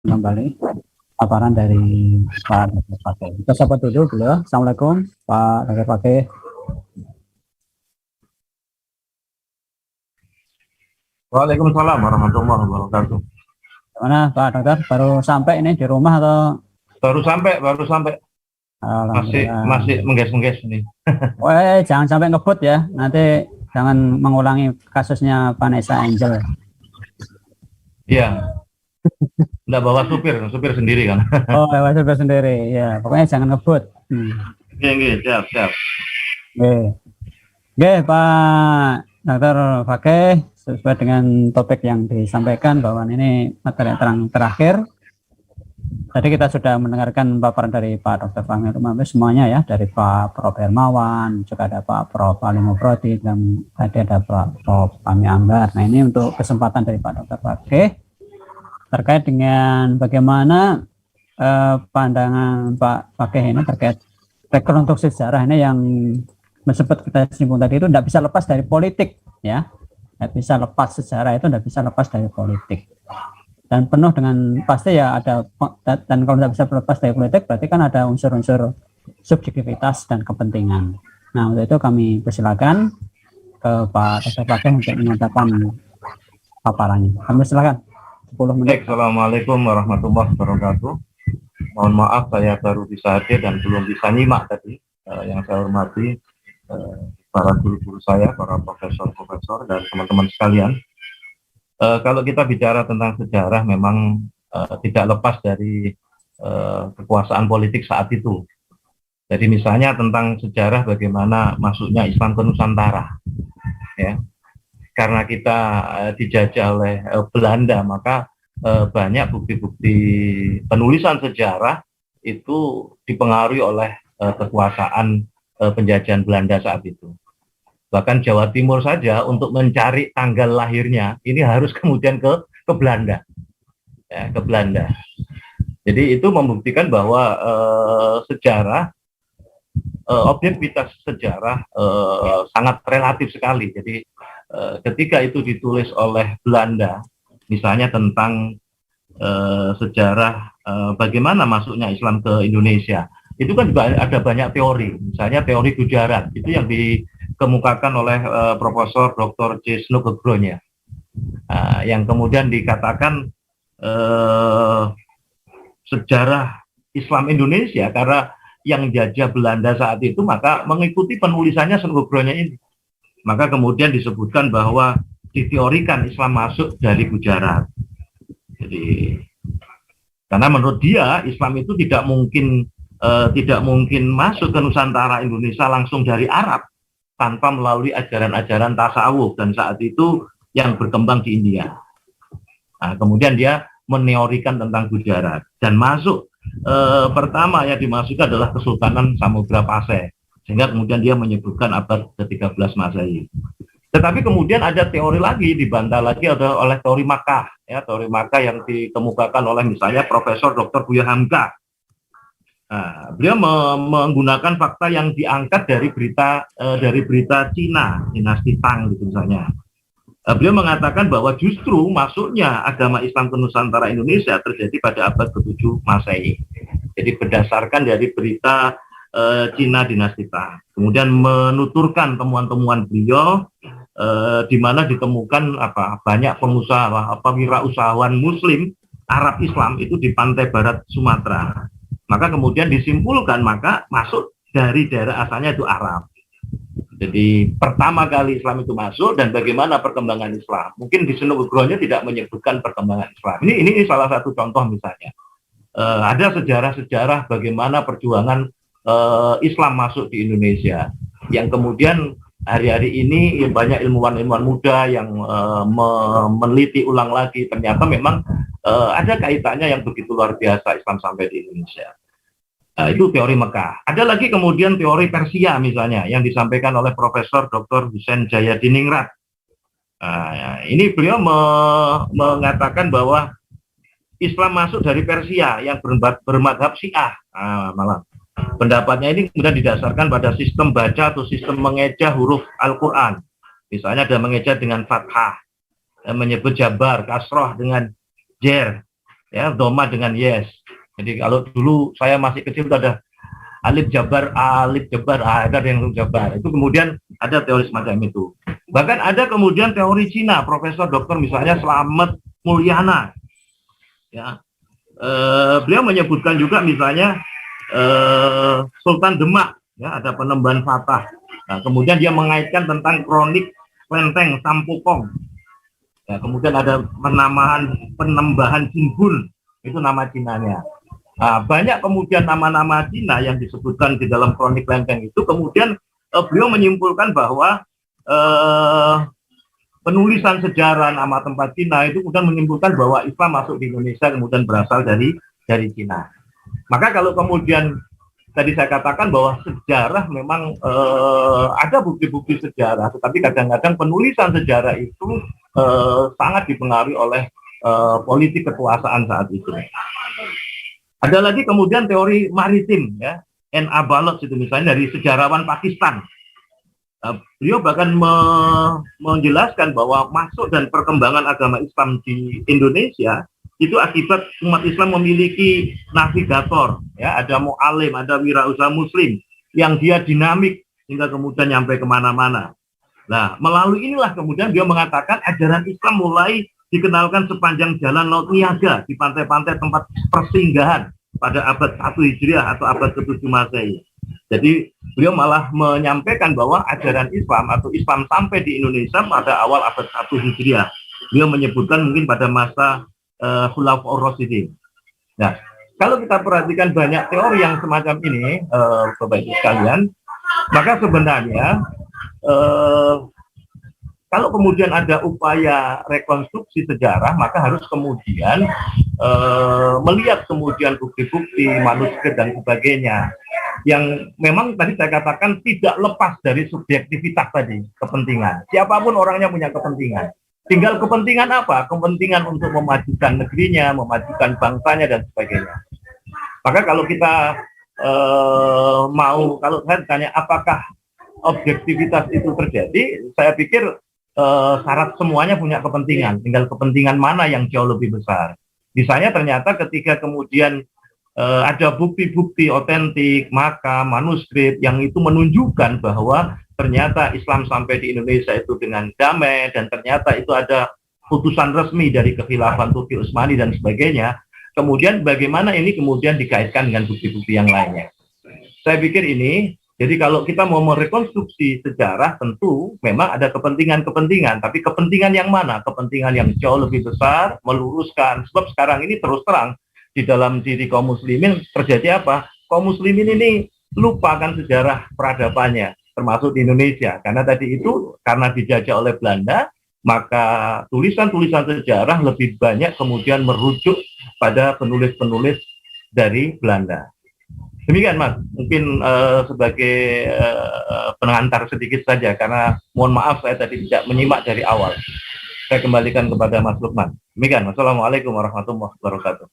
kembali paparan dari Pak Dr. Fakih. Kita sapa dulu beliau. Assalamualaikum Pak Dr. Fakih. Waalaikumsalam warahmatullahi wabarakatuh. Gimana Pak Dokter? Baru sampai ini di rumah atau? Baru sampai. Masih mengges-mengges nih. Jangan sampai ngebut ya. Nanti jangan mengulangi kasusnya Vanessa Angel. Iya. Nggak bawa supir sendiri kan. Bawa supir sendiri. Ya, pokoknya jangan ngebut. Iya, siap. Oke, Pak Dr. Fakih, sesuai dengan topik yang disampaikan bahwa ini materi terakhir. Tadi kita sudah mendengarkan paparan dari Pak Dr. Fahmi Rumahmi semuanya ya, dari Pak Prof. Hermawan, juga ada Pak Prof. Ali Mubrodi, dan tadi ada Pak Prof. Fahmi Anggar. Nah, ini untuk kesempatan dari Pak Dr. Fakih terkait dengan bagaimana pandangan Pak Fakih ini terkait rekonstruksi sejarah ini yang sempat kita singgung tadi itu tidak bisa lepas dari politik ya, tidak bisa lepas sejarah itu tidak bisa lepas dari politik. Dan penuh dengan pasti ya ada, dan kalau tidak bisa lepas dari politik berarti kan ada unsur-unsur subjektivitas dan kepentingan. Nah, untuk itu kami persilakan ke Pak Dr. Fakih untuk menyatakan paparannya. Kami silakan 10 menit. Assalamualaikum warahmatullahi wabarakatuh. Mohon maaf saya baru bisa hadir dan belum bisa nyimak tadi. Yang saya hormati para guru-guru saya, para profesor-profesor dan teman-teman sekalian. Kalau kita bicara tentang sejarah memang tidak lepas dari kekuasaan politik saat itu. Jadi misalnya tentang sejarah bagaimana masuknya Islam ke Nusantara, ya. Karena kita dijajah oleh Belanda, maka banyak bukti-bukti penulisan sejarah itu dipengaruhi oleh kekuasaan penjajahan Belanda saat itu. Bahkan Jawa Timur saja untuk mencari tanggal lahirnya ini harus kemudian ke Belanda, ya, ke Belanda. Jadi itu membuktikan bahwa sejarah, objektivitas sejarah sangat relatif sekali. Jadi ketika itu ditulis oleh Belanda, misalnya tentang sejarah bagaimana masuknya Islam ke Indonesia, itu kan juga ada banyak teori. Misalnya teori Gujarat itu yang dikemukakan oleh Profesor Dr. J. Snuggronya, yang kemudian dikatakan sejarah Islam Indonesia karena yang jajah Belanda saat itu maka mengikuti penulisannya Snuggronya ini. Maka kemudian disebutkan bahwa diteorikan Islam masuk dari Gujarat. Jadi karena menurut dia Islam itu tidak mungkin masuk ke Nusantara Indonesia langsung dari Arab tanpa melalui ajaran-ajaran tasawuf, dan saat itu yang berkembang di India. Nah, kemudian dia meneorikan tentang Gujarat dan masuk pertama yang dimasukkan adalah Kesultanan Samudra Pasai, sehingga kemudian dia menyebutkan abad ke-13 Masehi. Tetapi kemudian ada teori lagi, dibantah lagi oleh teori Makkah, ya, teori Makkah yang dikemukakan oleh misalnya Profesor Dr. Buya Hamka. Nah, beliau menggunakan fakta yang diangkat dari berita Cina, dinasti Tang gitu misalnya. Beliau mengatakan bahwa justru masuknya agama Islam ke Nusantara Indonesia terjadi pada abad ke-7 Masehi. Jadi berdasarkan dari berita Cina dinasti Tang. Kemudian menuturkan temuan-temuan beliau di mana ditemukan banyak pengusaha, wirausahawan Muslim Arab Islam itu di pantai barat Sumatera. Maka kemudian disimpulkan maka masuk dari daerah asalnya itu Arab. Jadi pertama kali Islam itu masuk dan bagaimana perkembangan Islam. Mungkin di Snuggronya tidak menyebutkan perkembangan Islam. Ini salah satu contoh misalnya. Ada sejarah-sejarah bagaimana perjuangan Islam masuk di Indonesia. Yang kemudian hari-hari ini banyak ilmuwan-ilmuwan muda yang meneliti ulang lagi. Ternyata memang ada kaitannya yang begitu luar biasa Islam sampai di Indonesia. Itu teori Mekah. Ada lagi kemudian teori Persia misalnya yang disampaikan oleh Profesor Dr. Husain Jayadiningrat. Ini beliau mengatakan bahwa Islam masuk dari Persia yang bermadhab Syiah. Malah pendapatnya ini kemudian didasarkan pada sistem baca atau sistem mengeja huruf Al-Quran. Misalnya ada mengeja dengan fathah, menyebut jabar, kasroh dengan jer, ya, doma dengan yes. Jadi kalau dulu saya masih kecil itu ada alif jabar, ada yang jabar. Itu kemudian ada teori semacam itu. Bahkan ada kemudian teori Cina, Profesor Doktor misalnya Slamet Mulyana. Ya, beliau menyebutkan juga misalnya Sultan Demak, ya, ada penembahan Fatah. Nah, kemudian dia mengaitkan tentang kronik Klenteng Sampokong. Ya, kemudian ada penembahan Jinbun, itu nama Cinanya. Nah, banyak kemudian nama-nama Cina yang disebutkan di dalam kronik Klenteng itu. Kemudian beliau menyimpulkan bahwa penulisan sejarah nama tempat Cina itu kemudian menyimpulkan bahwa Islam masuk di Indonesia kemudian berasal dari Cina. Maka kalau kemudian tadi saya katakan bahwa sejarah memang ada bukti-bukti sejarah, tetapi kadang-kadang penulisan sejarah itu sangat dipengaruhi oleh politik kekuasaan saat itu. Ada lagi kemudian teori maritim, ya, N.A. Balot itu misalnya dari sejarawan Pakistan. Beliau bahkan menjelaskan bahwa masuk dan perkembangan agama Islam di Indonesia itu akibat umat Islam memiliki navigator, ya, ada mu'alim, ada wirausaha muslim yang dia dinamik hingga kemudian nyampe kemana-mana. Nah, melalui inilah kemudian dia mengatakan ajaran Islam mulai dikenalkan sepanjang jalan Laut Niaga di pantai-pantai tempat persinggahan pada abad 1 Hijriah atau abad ke-7 Masehi. Jadi beliau malah menyampaikan bahwa ajaran Islam atau Islam sampai di Indonesia pada awal abad 1 Hijriah. Beliau menyebutkan mungkin pada masa Khulafaur Rasyidin. Nah, kalau kita perhatikan banyak teori yang semacam ini, Bapak Ibu sekalian, maka sebenarnya kalau kemudian ada upaya rekonstruksi sejarah, maka harus kemudian melihat kemudian bukti-bukti, manuskrip dan sebagainya, yang memang tadi saya katakan tidak lepas dari subjektivitas tadi, kepentingan. Siapapun orangnya punya kepentingan. Tinggal kepentingan apa? Kepentingan untuk memajukan negerinya, memajukan bangsanya dan sebagainya. Maka kalau kita kalau saya tanya apakah objektivitas itu terjadi, saya pikir syarat semuanya punya kepentingan, tinggal kepentingan mana yang jauh lebih besar. Misalnya ternyata ketika kemudian ada bukti-bukti otentik, makam, manuskrip yang itu menunjukkan bahwa ternyata Islam sampai di Indonesia itu dengan damai dan ternyata itu ada putusan resmi dari kekhilafan Turki Utsmani dan sebagainya, kemudian bagaimana ini kemudian dikaitkan dengan bukti-bukti yang lainnya. Saya pikir ini, jadi kalau kita mau merekonstruksi sejarah tentu memang ada kepentingan-kepentingan, tapi kepentingan yang mana? Kepentingan yang jauh lebih besar, meluruskan. Sebab sekarang ini terus terang di dalam diri kaum muslimin terjadi apa? Kaum muslimin ini lupakan sejarah peradabannya, termasuk di Indonesia. Karena tadi itu, karena dijajah oleh Belanda, maka tulisan-tulisan sejarah lebih banyak kemudian merujuk pada penulis-penulis dari Belanda. Demikian Mas, mungkin sebagai pengantar sedikit saja, karena mohon maaf saya tadi tidak menyimak dari awal. Saya kembalikan kepada Mas Lukman. Demikian, wassalamualaikum warahmatullahi wabarakatuh.